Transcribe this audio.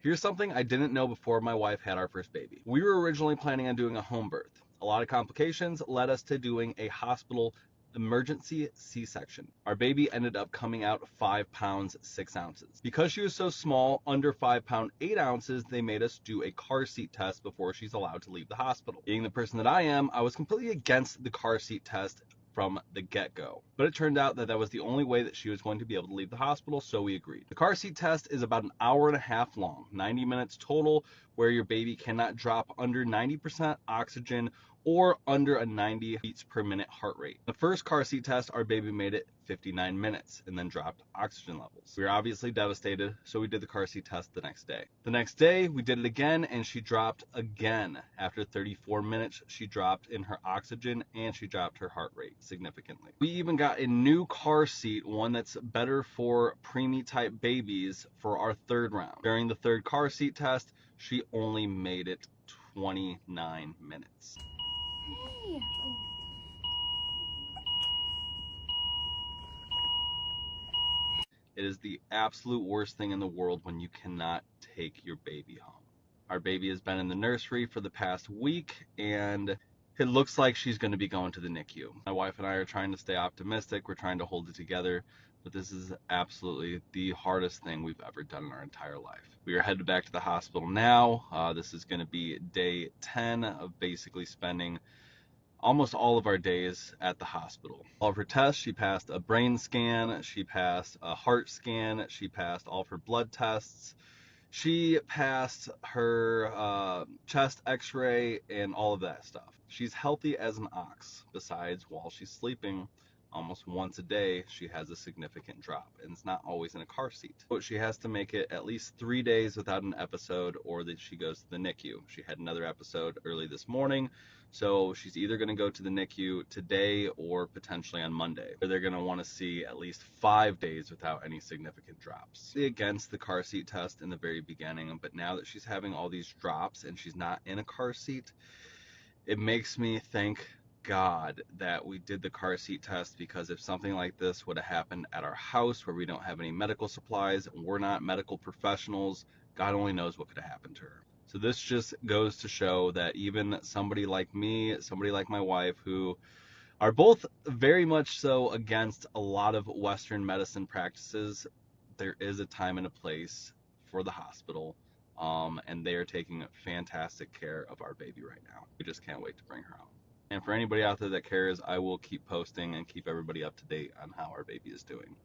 Here's something I didn't know before my wife had our first baby. We were originally planning on doing a home birth. A lot of complications led us to doing a hospital emergency C-section. Our baby ended up coming out 5 pounds 6 ounces. Because she was so small, under 5 pound 8 ounces, they made us do a car seat test before she's allowed to leave the hospital. Being the person that I am, I was completely against the car seat test from the get-go. But it turned out that that was the only way that she was going to be able to leave the hospital, so we agreed. The car seat test is about an hour and a half long, 90 minutes total, where your baby cannot drop under 90% oxygen or under a 90 beats per minute heart rate. The first car seat test, our baby made it 59 minutes and then dropped oxygen levels. We were obviously devastated, so we did the car seat test the next day. The next day, we did it again, and she dropped again. After 34 minutes, she dropped in her oxygen and she dropped her heart rate significantly. We even got a new car seat, one that's better for preemie type babies, for our third round. During the third car seat test, she only made it 29 minutes. Hey. It is the absolute worst thing in the world when you cannot take your baby home. Our baby has been in the nursery for the past week, and it looks like she's going to be going to the NICU. My wife and I are trying to stay optimistic. We're trying to hold it together, but this is absolutely the hardest thing we've ever done in our entire life. We are headed back to the hospital now. This is going to be day 10 of basically spending almost all of our days at the hospital. All of her tests, she passed a brain scan, she passed a heart scan, she passed all of her blood tests, she passed her chest x-ray and all of that stuff. She's healthy as an ox. Besides, while she's sleeping, almost once a day, she has a significant drop, and it's not always in a car seat. But she has to make it at least 3 days without an episode, or that she goes to the NICU. She had another episode early this morning, so she's either going to go to the NICU today or potentially on Monday. They're going to want to see at least 5 days without any significant drops. Against the car seat test in the very beginning, but now that she's having all these drops and she's not in a car seat, it makes me thank God that we did the car seat test, because if something like this would have happened at our house where we don't have any medical supplies, we're not medical professionals, God only knows what could have happened to her. So this just goes to show that even somebody like me, somebody like my wife, who are both very much so against a lot of Western medicine practices, there is a time and a place for the hospital. And they are taking fantastic care of our baby right now. We just can't wait to bring her home. And for anybody out there that cares, I will keep posting and keep everybody up to date on how our baby is doing.